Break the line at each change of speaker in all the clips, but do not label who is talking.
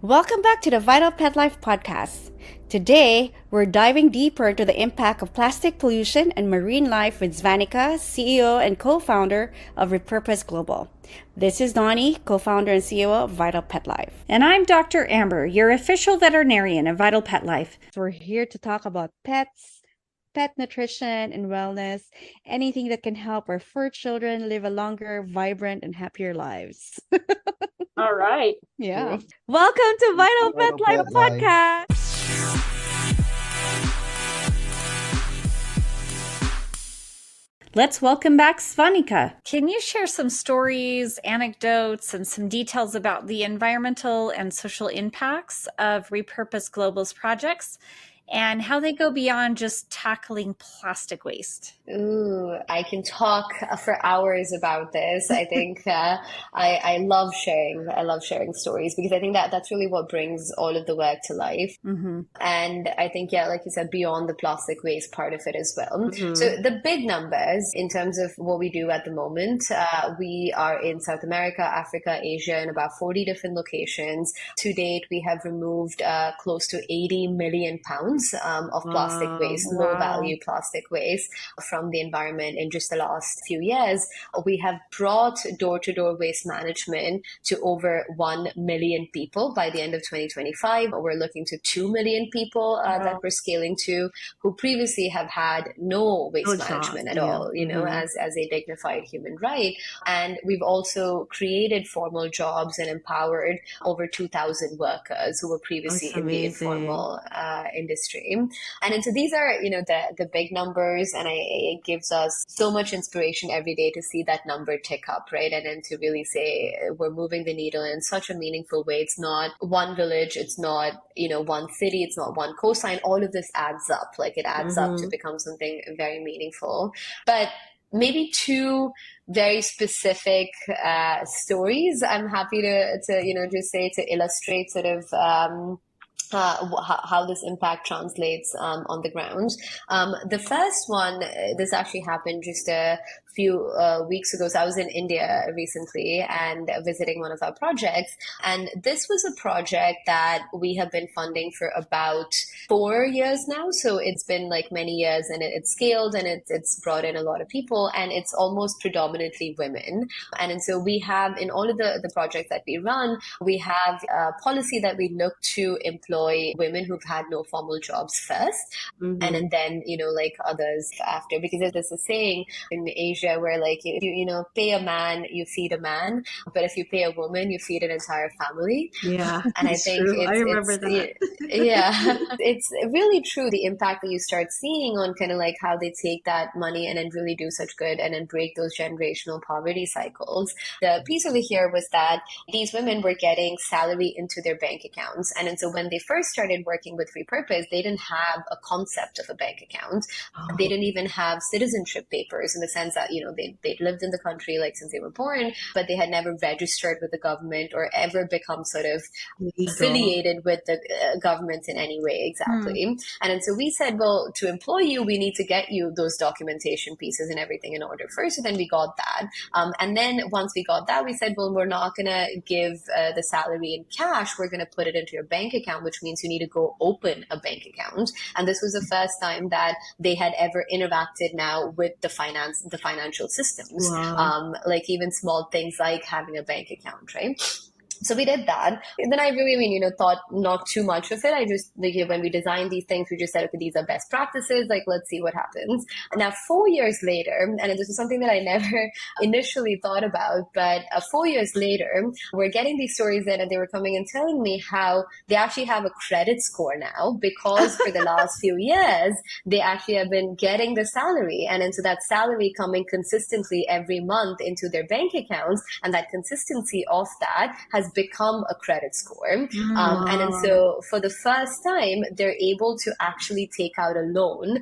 Welcome back to the Vital Pet Life podcast. Today, we're diving deeper into the impact of plastic pollution and marine life with Svanika, CEO and co-founder of rePurpose Global. This is Donie, co-founder and CEO of Vital Pet Life.
And I'm Dr. Amber, your official veterinarian of Vital Pet Life.
We're here to talk about pets, pet nutrition and wellness, anything that can help our fur children live a longer, vibrant, and happier lives.
All right.
Yeah. Welcome to Vital Pet Life podcast.
Let's welcome back Svanika. Can you share some stories, anecdotes, and some details about the environmental and social impacts of rePurpose Global's projects and how they go beyond just tackling plastic waste?
Ooh, I can talk for hours about this. I think I love sharing. I love sharing stories because I think that that's really what brings all of the work to life.
Mm-hmm.
And I think, yeah, like you said, beyond the plastic waste part of it as well.
Mm-hmm.
So the big numbers in terms of what we do at the moment, we are in South America, Africa, Asia, in about 40 different locations. To date, we have removed close to 80 million pounds of plastic waste, low value plastic waste from the environment in just the last few years. We have brought door-to-door waste management to over 1 million people by the end of 2025. We're looking to 2 million people that we're scaling to, who previously have had no waste management at all, you know, as a dignified human right. And we've also created formal jobs and empowered over 2,000 workers who were previously in the informal industry. And so these are, you know, the big numbers, and it gives us so much inspiration every day to see that number tick up, right? And then to really say we're moving the needle in such a meaningful way. It's not one village, it's not, you know, one city, it's not one coastline. All of this adds up. Like, it adds up to become something very meaningful. But maybe two very specific stories I'm happy to you know, just say to illustrate sort of how this impact translates on the ground. The first one, this actually happened just a few weeks ago. So I was in India recently and visiting one of our projects. And this was a project that we have been funding for about 4 years now. So it's been like many years, and it's scaled, and it's brought in a lot of people, and it's almost predominantly women. And so we have, in all of the projects that we run, we have a policy that we look to employ women who've had no formal jobs first, and then, you know, like others after, because there's a saying in Asia where, like, if you know, pay a man, you feed a man, but if you pay a woman, you feed an entire family.
Yeah,
and I think
I remember that.
Yeah, it's really true, the impact that you start seeing on kind of like how they take that money and then really do such good and then break those generational poverty cycles. The piece over here was that these women were getting salary into their bank accounts, and so when they first started working with rePurpose, they didn't have a concept of a bank account. They didn't even have citizenship papers, in the sense that, you know, they'd lived in the country like since they were born, but they had never registered with the government or ever become sort of affiliated with the government in any way. Exactly. And so we said, well, to employ you, we need to get you those documentation pieces and everything in order first. So then we got that. And then once we got that, we said, well, we're not going to give the salary in cash. We're going to put it into your bank account, which means you need to go open a bank account. And this was the first time that they had ever interacted now with the financial systems, like even small things like having a bank account, right? So we did that. And then I really, you know, thought not too much of it. I just, like, when we designed these things, we just said, okay, these are best practices. Like, let's see what happens. And now 4 years later, and this is something that I never initially thought about, but 4 years later, we're getting these stories in, and they were coming and telling me how they actually have a credit score now, because for the last few years, they actually have been getting the salary. And so that salary coming consistently every month into their bank accounts, and that consistency of that has become a credit score. And so for the first time, they're able to actually take out a loan,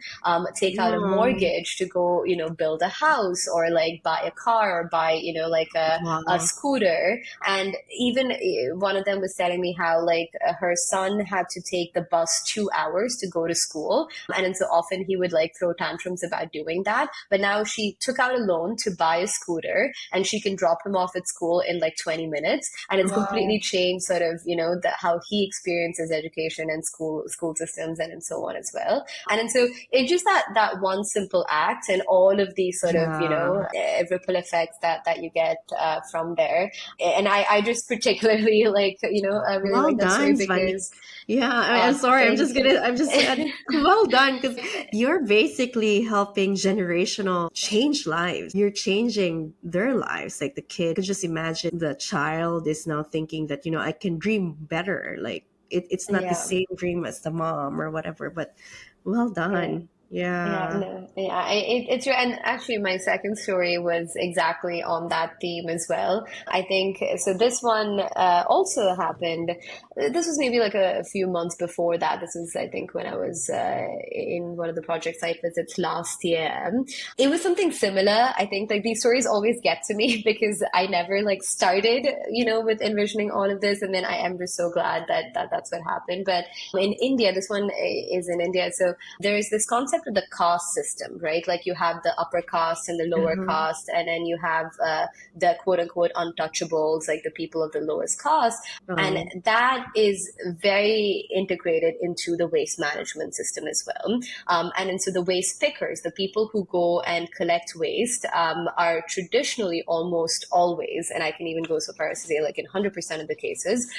take out a mortgage to go, you know, build a house or like buy a car or buy, you know, like a scooter. And even one of them was telling me how, like, her son had to take the bus 2 hours to go to school. And so often he would like throw tantrums about doing that. But now she took out a loan to buy a scooter, and she can drop him off at school in like 20 minutes. And it's completely changed sort of, how he experiences education and school systems and so on as well. And so it's just that one simple act and all of these sort of, ripple effects that you get from there. And I just particularly I really
Well
like that story
done, Svanika.
because
Yeah, I'm sorry. I'm just
you.
adding, well done, because you're basically helping generational change lives. You're changing their lives. Like the kid could just imagine the child is now thinking that, I can dream better. Like it's not the
Yeah.
same dream as the mom or whatever, but well
Yeah.
done.
Yeah,
Yeah.
no, yeah, it's right. And actually, my second story was exactly on that theme as well. I think so. This one also happened. This was maybe like a few months before that. This was, I think, when I was in one of the project site visits last year. It was something similar. I think like these stories always get to me because I never like started, with envisioning all of this, and then I am just so glad that that's what happened. But in India, this one is in India, so there is this concept of the caste system, right? Like you have the upper caste and the lower
Uh-huh.
caste, and then you have the quote unquote untouchables, like the people of the lowest caste. And
Um,
that is very integrated into the waste management system as well. And so the waste pickers, the people who go and collect waste, are traditionally almost always, and I can even go so far as to say like in 100% of the cases,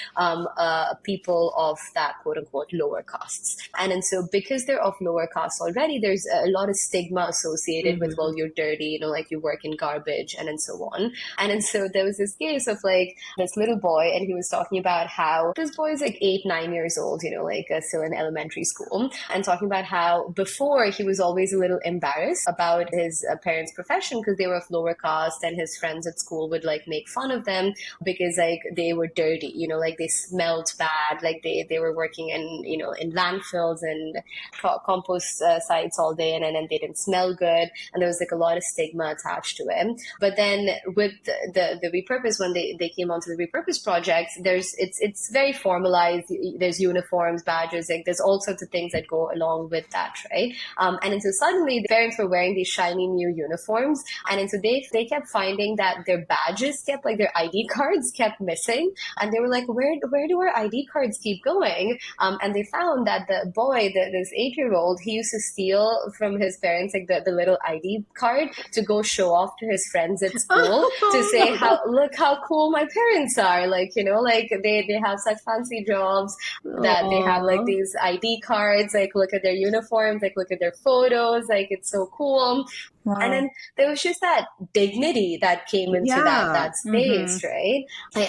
people of that quote unquote lower castes. And so because they're of lower castes already, there's a lot of stigma associated with, well,
mhm.
you're dirty, like you work in garbage and so on. And so there was this case of like this little boy, and he was talking about how this boy is like 8, 9 years old, still in elementary school, and talking about how before he was always a little embarrassed about his parents' profession because they were of lower caste, and his friends at school would like make fun of them because like they were dirty, like they smelled bad, like they were working in landfills and compost sites all day, and then they didn't smell good, and there was like a lot of stigma attached to it. But then with the rePurpose, when they came onto the rePurpose projects, it's very formalized. There's uniforms, badges, like there's all sorts of things that go along with that, right? And so suddenly the parents were wearing these shiny new uniforms, and so they kept finding that their badges kept, like their ID cards kept missing, and they were like, where do our ID cards keep going? And they found that the boy, this 8-year-old, he used to steal from his parents like the little ID card to go show off to his friends at school to say
Oh,
look how cool my parents are, like like they have such fancy jobs
no.
that they have like
Oh,
these ID cards, like look at their uniforms, like look at their photos, like it's so cool. And
Wow.
then there was just that dignity that came into
yeah.
that
Mm-hmm.
space, right?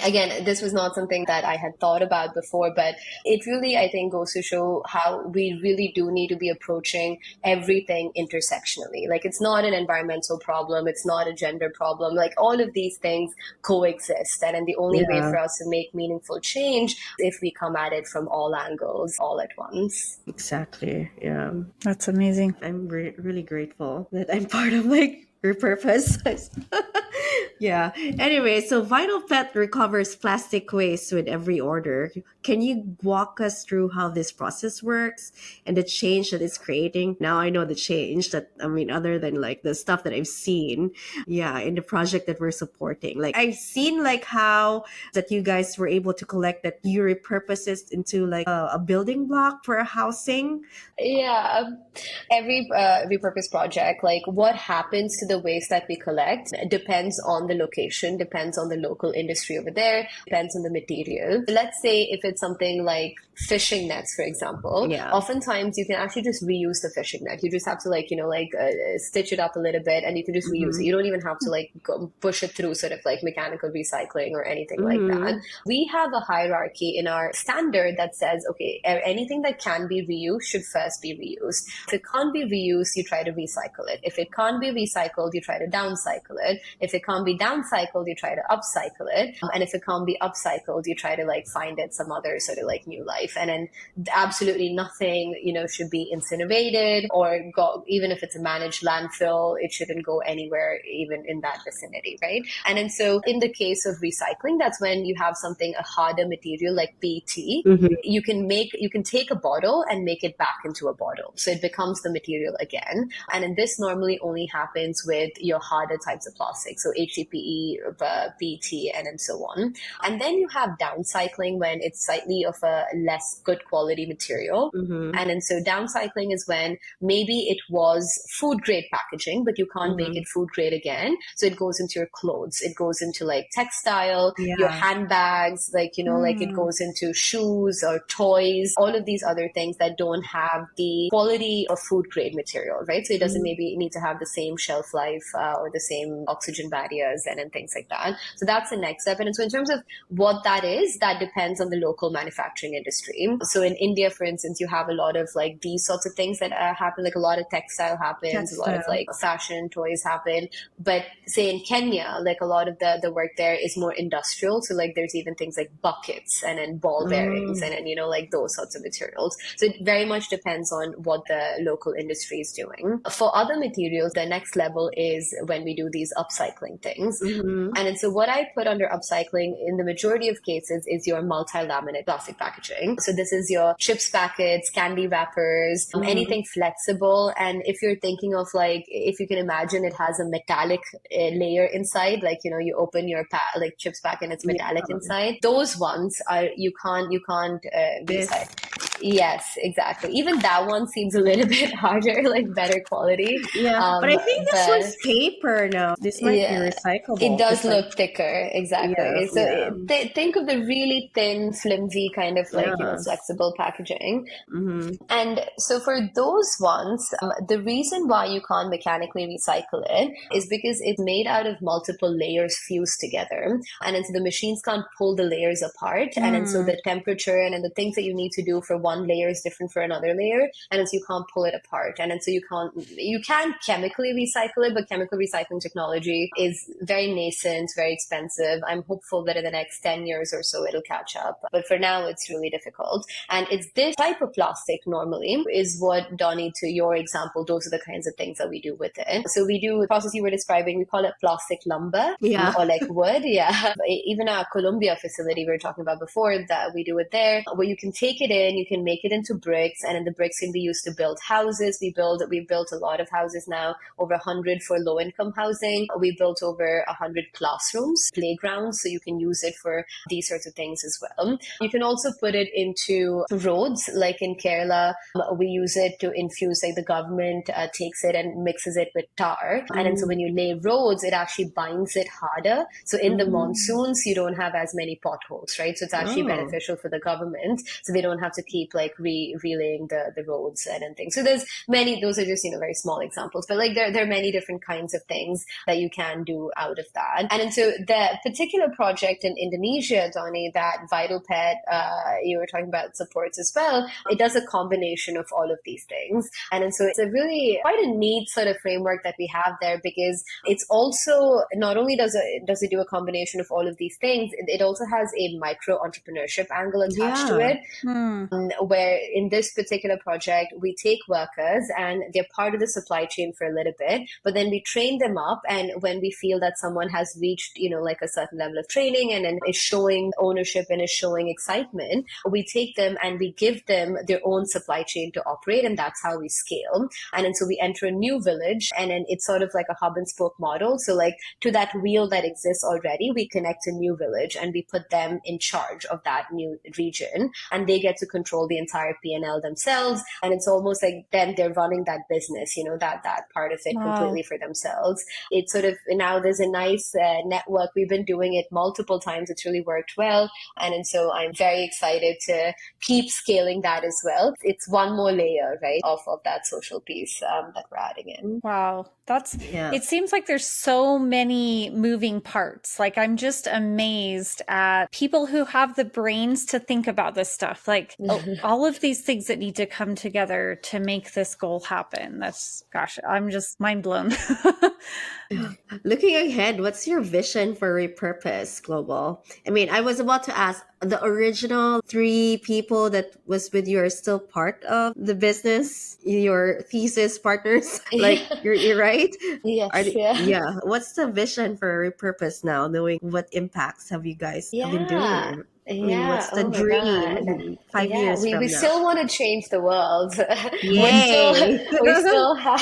Again, this was not something that I had thought about before, but it really, I think, goes to show how we really do need to be approaching everything intersectionally. Like it's not an environmental problem, it's not a gender problem. Like all of these things coexist, and the only way
Yeah,
for us to make meaningful change is if we come at it from all angles, all at once.
exactly. Yeah.
That's amazing.
I'm really grateful that I'm part of like rePurpose. Yeah. Anyway, so Vital Pet recovers plastic waste with every order. Can you walk us through how this process works and the change that it's creating? Now I know the change that, I mean, other than like the stuff that I've seen, yeah, in the project that we're supporting. Like I've seen like how that you guys were able to collect that you repurpose it into like a building block for a housing.
Yeah, every repurpose project, like what happens to the waste that we collect depends on the location, depends on the local industry over there, depends on the material. Let's say if it's something like fishing nets, for example,
Yeah.
oftentimes you can actually just reuse the fishing net. You just have to like, stitch it up a little bit, and you can just reuse it.
Mm-hmm.
You don't even have to like push it through sort of like mechanical recycling or anything like that.
Mm-hmm.
We have a hierarchy in our standard that says, okay, anything that can be reused should first be reused. If it can't be reused, you try to recycle it. If it can't be recycled, you try to downcycle it. If it can't be downcycled, you try to upcycle it. And if it can't be upcycled, you try to like find it some other sort of like new life. And then absolutely nothing, should be incinerated or go, even if it's a managed landfill, it shouldn't go anywhere, even in that vicinity, right? And then so in the case of recycling, that's when you have something, a harder material like PET,
Mm-hmm.
you can take a bottle and make it back into a bottle, so it becomes the material again. And then this normally only happens with your harder types of plastic, so HDPE, TPE, PET, and so on. And then you have downcycling when it's slightly of a less good quality material. And so downcycling is when maybe it was food grade packaging, but you can't make it food grade again. So it goes into your clothes, it goes into like textile, your handbags, like, like it goes into shoes or toys, all of these other things that don't have the quality of food grade material, right? So it doesn't maybe need to have the same shelf life or the same oxygen barriers and things like that. So that's the next step. And so in terms of what that is, that depends on the local manufacturing industry. So in India, for instance, you have a lot of like these sorts of things that happen, like a lot of textile happens, a lot of like fashion, toys happen. But say in Kenya, like a lot of the work there is more industrial. So like there's even things like buckets and then ball bearings and then, like those sorts of materials. So it very much depends on what the local industry is doing. For other materials, the next level is when we do these upcycling things. And so what I put under upcycling in the majority of cases is your multi-laminate plastic packaging. So this is your chips packets, candy wrappers, anything flexible. And if you're thinking of like, if you can imagine, it has a metallic layer inside, like, you open your like chips pack and it's metallic inside. Those ones are, you can't recycle. Yes, exactly. Even that one seems a little bit harder, like better quality.
But I think this one's paper now. This might be recyclable.
It does look thicker, exactly. Think of the really thin, flimsy kind of like, flexible packaging. And so for those ones, the reason why you can't mechanically recycle it is because it's made out of multiple layers fused together. And then so the machines can't pull the layers apart. And then so the temperature and the things that you need to do for one layer is different for another layer. And then so you can't pull it apart. And then so you can chemically recycle it, but chemical recycling technology is very nascent, very expensive. I'm hopeful that in the next 10 years or so, it'll catch up. But for now, it's really difficult. And it's this type of plastic normally is what, Donie, to your example, those are the kinds of things that we do with it. So we do the process you were describing, we call it plastic lumber or like wood. Even our Colombia facility we were talking about before, that we do it there, where you can take it in, you can make it into bricks, and then the bricks can be used to build houses. We've built a lot of houses now, over 100 for low-income housing. We built over 100 classrooms, playgrounds, so you can use it for these sorts of things as well. You can also put it into roads, like in Kerala, we use it to infuse, like the government takes it and mixes it with tar. And then so when you lay roads, it actually binds it harder. So in the monsoons, you don't have as many potholes, right? So it's actually beneficial for the government. So they don't have to keep like relaying the roads and things. So there's many, those are just, very small examples, but like there are many different kinds of things that you can do out of that. And so the particular project in Indonesia, Donie, that Vital Pet, you were talking about supports as well, it does a combination of all of these things. And so it's a really quite a neat sort of framework that we have there, because it's also not only does it do a combination of all of these things, it also has a micro entrepreneurship angle attached to it, where in this particular project, we take workers and they're part of the supply chain for a little bit, but then we train them up. And when we feel that someone has reached, like a certain level of training and then is showing ownership and is showing excitement, we take them and we give them their own supply chain to operate. And that's how we scale. And then so we enter a new village, and then it's sort of like a hub and spoke model. So like to that wheel that exists already, we connect a new village and we put them in charge of that new region, and they get to control the entire P&L themselves. And it's almost like then they're running that business, that part of it completely for themselves. It's sort of, now there's a nice network. We've been doing it multiple times. It's really worked well. And so I'm very excited to keep scaling that as well. It's one more layer, right, of that social piece that we're adding in.
Wow. It seems like there's so many moving parts. Like, I'm just amazed at people who have the brains to think about this stuff. Like all of these things that need to come together to make this goal happen. I'm just mind blown.
Looking ahead, what's your vision for rePurpose Global? I mean, I was about to ask, the original 3 people that was with you are still part of the business, your thesis partners, like you're right?
Yes,
What's the vision for rePurpose now, knowing what impacts have you guys been doing? I mean,
Yeah.
what's the
Oh my
dream?
God.
Mhm. Five
Yeah.
years
We
from now.
still want to change the world. we still
Yay!
we still have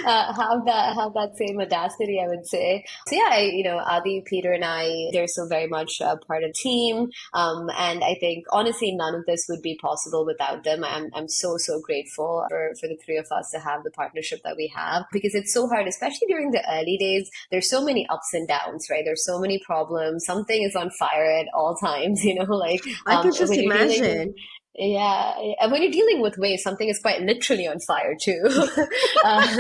have that same audacity, I would say. So yeah, Adi, Peter, and I, they're so very much part of the team. And I think honestly, none of this would be possible without them. I'm so grateful for the three of us to have the partnership that we have, because it's so hard, especially during the early days. There's so many ups and downs, right? There's so many problems. Something is on fire at all times, like
I can just
when you're dealing.
imagine.
Yeah, and when you're dealing with waste, something is quite literally on fire too. uh,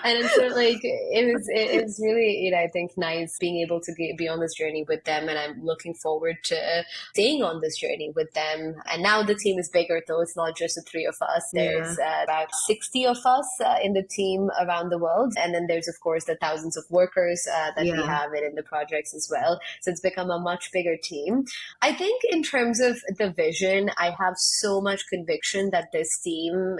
and it's sort of like it was really, I think, nice being able to be on this journey with them, and I'm looking forward to staying on this journey with them. And now the team is bigger, though it's not just the three of us.
Yeah.
There's about 60 of us in the team around the world, and then there's of course the thousands of workers that we
Yeah.
have in the projects as well. So it's become a much bigger team. I think in terms of the vision, I have so much conviction that this team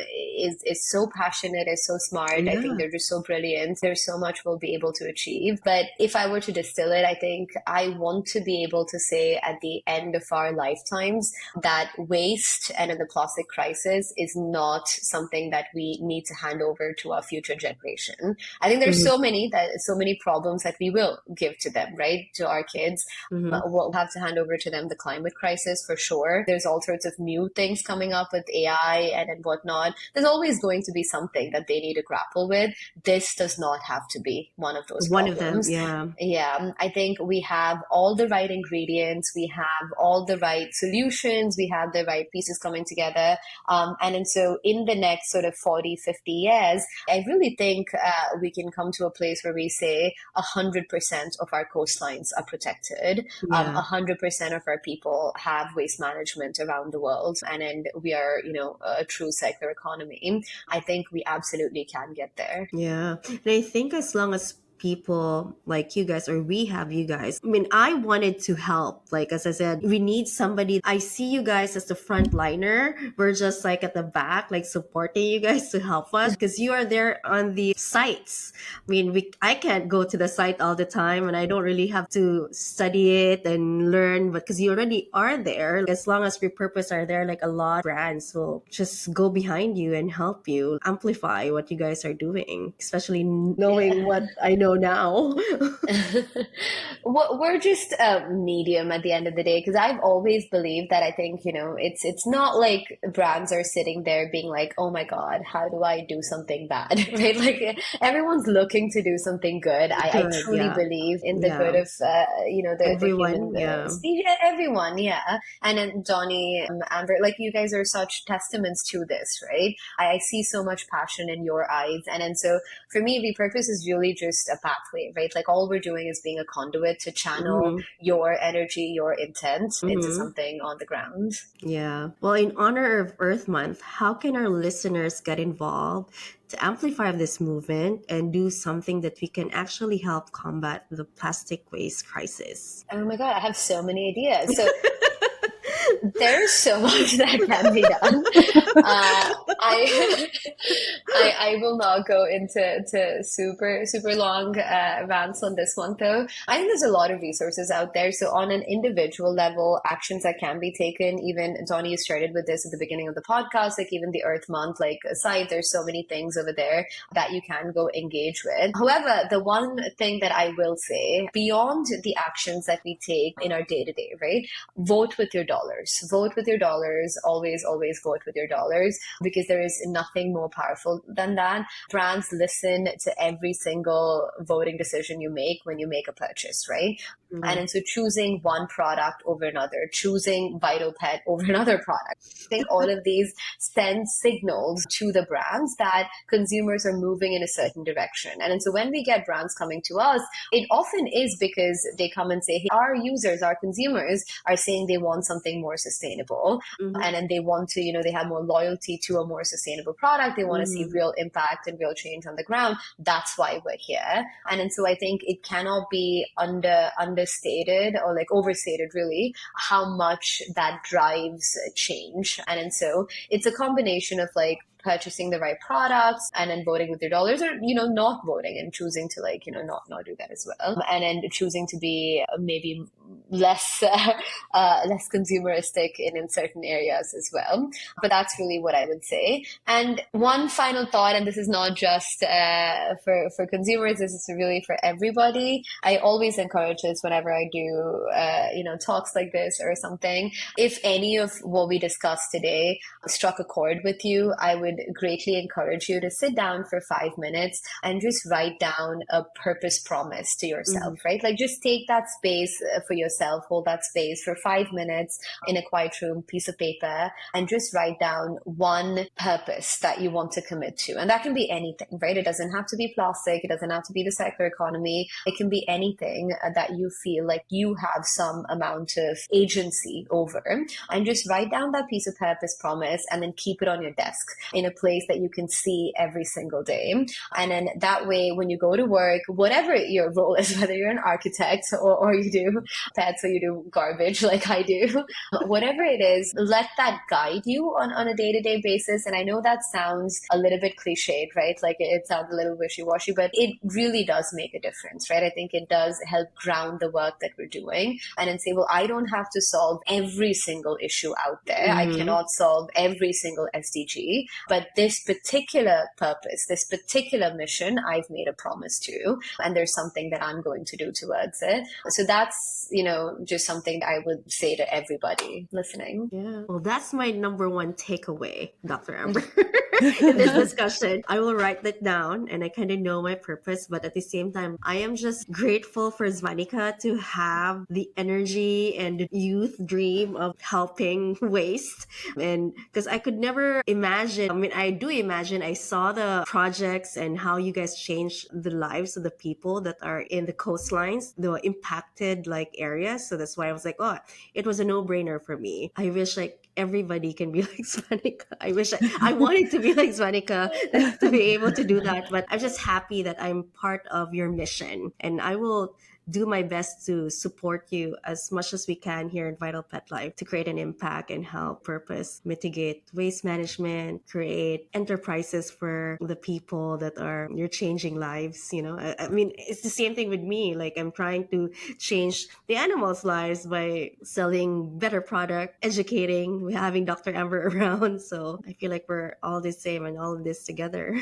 is so passionate, is so smart. I think
Yeah.
they're just so brilliant. There's so much we'll be able to achieve. But if I were to distill it, I think I want to be able to say at the end of our lifetimes that waste and in the plastic crisis is not something that we need to hand over to our future generation. I think there's
Hmm.
so many problems that we will give to them, right? To our kids.
Hmm.
We'll have to hand over to them the climate crisis for sure. There's all sorts of new things coming up with AI and whatnot. There's always going to be something that they need to grapple with. This does not have to be one of those
One of them.
problems.
Yeah.
Yeah, I think we have all the right ingredients, we have all the right solutions, we have the right pieces coming together. And so in the next sort of 40, 50 years, I really think we can come to a place where we say 100% of our coastlines are protected.
Yeah.
100% of our people have waste management around the world, and we are, a true circular economy. I think we absolutely can get there.
Yeah. And I think as long as people like you guys, or we have you guys, I mean, I wanted to help. Like, as I said, we need somebody. I see you guys as the frontliner. We're just like at the back, like supporting you guys to help us because you are there on the sites. I mean, I can't go to the site all the time and I don't really have to study it and learn, but because you already are there, as long as rePurpose are there, like a lot of brands will just go behind you and help you amplify what you guys are doing, especially knowing
Yeah.
what I know now.
We're just a medium at the end of the day, because I've always believed that. I think, it's not like brands are sitting there being like, oh my God, how do I do something bad? Right? Like everyone's looking to do something good. I
Good.
truly
Yeah.
believe in the
Yeah.
good of, the human
Everyone. Yeah.
species. Yeah, everyone. Yeah. And then Donnie, Amber, like you guys are such testaments to this, right? I see so much passion in your eyes. And so for me, rePurpose is really just a pathway, right? Like all we're doing is being a conduit to channel
Hmm.
your energy, your intent into
Hmm.
something on the ground.
Yeah. Well, in honor of Earth Month, how can our listeners get involved to amplify this movement and do something that we can actually help combat the plastic waste crisis?
Oh my God, I have so many ideas. So there's so much that can be done. I, I will not go into super long rants on this one, though. I think there's a lot of resources out there. So on an individual level, actions that can be taken. Even Donnie, you started with this at the beginning of the podcast, like even the Earth Month, like aside, there's so many things over there that you can go engage with. However, the one thing that I will say, beyond the actions that we take in our day to day, right? Vote with your dollars. Vote with your dollars. Always vote with your dollars, because there is nothing more powerful than that. Brands listen to every single voting decision you make when you make a purchase, right?
Mhm.
And so choosing one product over another, choosing Vital Pet over another product. I think all of these send signals to the brands that consumers are moving in a certain direction. And so when we get brands coming to us, it often is because they come and say, hey, our users, our consumers are saying they want something more sustainable.
Mhm.
And then they want to, they have more loyalty to a more sustainable product. They want to see
Mhm.
real impact and real change on the ground. That's why we're here. And so I think it cannot be understated or like overstated, really, how much that drives change. And so it's a combination of like purchasing the right products and then voting with your dollars, or not voting and choosing to not do that as well, and then choosing to be maybe less less consumeristic in certain areas as well. But that's really what I would say. And one final thought, and this is not just for consumers, this is really for everybody. I always encourage this whenever I do talks like this or something. If any of what we discussed today struck a chord with you, I would greatly encourage you to sit down for 5 minutes and just write down a purpose promise to yourself, right? Like just take that space for yourself, hold that space for 5 minutes in a quiet room, piece of paper, and just write down one purpose that you want to commit to. And that can be anything, right? It doesn't have to be plastic. It doesn't have to be the circular economy. It can be anything that you feel like you have some amount of agency over. And just write down that piece of purpose promise and then keep it on your desk in a place that you can see every single day. And then that way, when you go to work, whatever your role is, whether you're an architect or you do pets or you do garbage like I do, whatever it is, let that guide you on a day-to-day basis. And I know that sounds a little bit cliched, right? Like it sounds a little wishy-washy, but it really does make a difference, right? I think it does help ground the work that we're doing and then say, well, I don't have to solve every single issue out there. I cannot solve every single SDG, but this particular purpose, this particular mission, I've made a promise to, and there's something that I'm going to do towards it. So that's, just something that I would say to everybody listening.
Yeah. Well, that's my number one takeaway, Dr. Amber. In this discussion, I will write that down and I kind of know my purpose, but at the same time, I am just grateful for Svanika to have the energy and youth dream of helping waste. And because I could never imagine, I do imagine, I saw the projects and how you guys changed the lives of the people that are in the coastlines, the impacted areas. So that's why I was like, oh, it was a no-brainer for me. I wish everybody can be like Svanika. I wish I wanted to be like Svanika to be able to do that. But I'm just happy that I'm part of your mission. And I will do my best to support you as much as we can here in Vital Pet Life to create an impact and help purpose, mitigate waste management, create enterprises for the people that are you're changing lives. It's the same thing with me. I'm trying to change the animals' lives by selling better product, educating, having Dr. Amber around. So I feel like we're all the same and all of this together.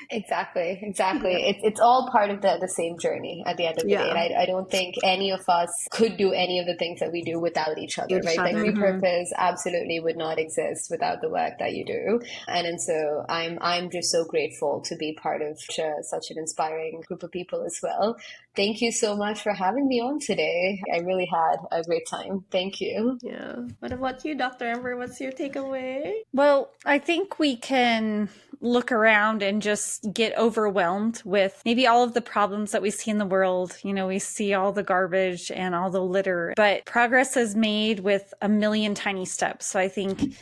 Exactly. It's all part of the same journey at the end of the day. And I don't think any of us could do any of the things that we do without each other, right? Like rePurpose absolutely would not exist without the work that you do. And so I'm just so grateful to be part of such an inspiring group of people as well. Thank you so much for having me on today. I really had a great time. Thank you.
Yeah. What about you, Dr. Amber? What's your takeaway?
Well, I think we can look around and just get overwhelmed with maybe all of the problems that we see in the world. We see all the garbage and all the litter, but progress is made with a million tiny steps. So I think,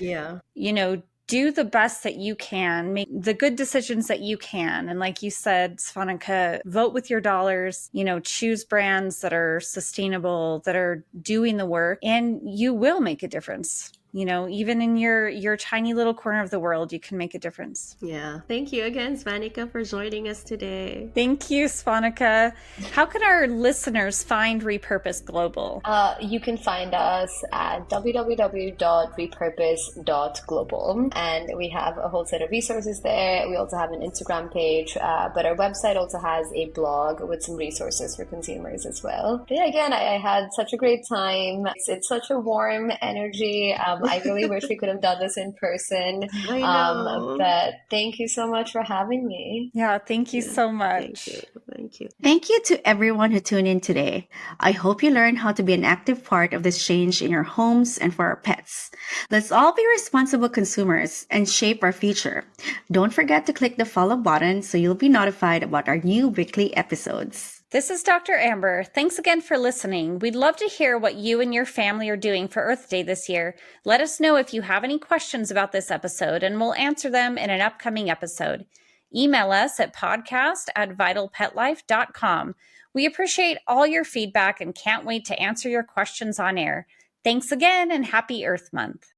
do the best that you can, make the good decisions that you can. And like you said, Svanika, vote with your dollars, choose brands that are sustainable, that are doing the work, and you will make a difference. Even in your tiny little corner of the world, you can make a difference.
Yeah. Thank you again, Svanika, for joining us today.
Thank you, Svanika. How can our listeners find rePurpose Global?
You can find us at www.repurpose.global. And we have a whole set of resources there. We also have an Instagram page, but our website also has a blog with some resources for consumers as well. But yeah, again, I had such a great time. It's such a warm energy. I really wish we could have done this in person.
I know.
But thank you so much for having me.
Yeah, thank you so much.
Thank you.
Thank you to everyone who tuned in today. I hope you learned how to be an active part of this change in your homes and for our pets. Let's all be responsible consumers and shape our future. Don't forget to click the follow button so you'll be notified about our new weekly episodes.
This is Dr. Amber. Thanks again for listening. We'd love to hear what you and your family are doing for Earth Day this year. Let us know if you have any questions about this episode, and we'll answer them in an upcoming episode. Email us at podcast@vitalpetlife.com. We appreciate all your feedback and can't wait to answer your questions on air. Thanks again and happy Earth Month.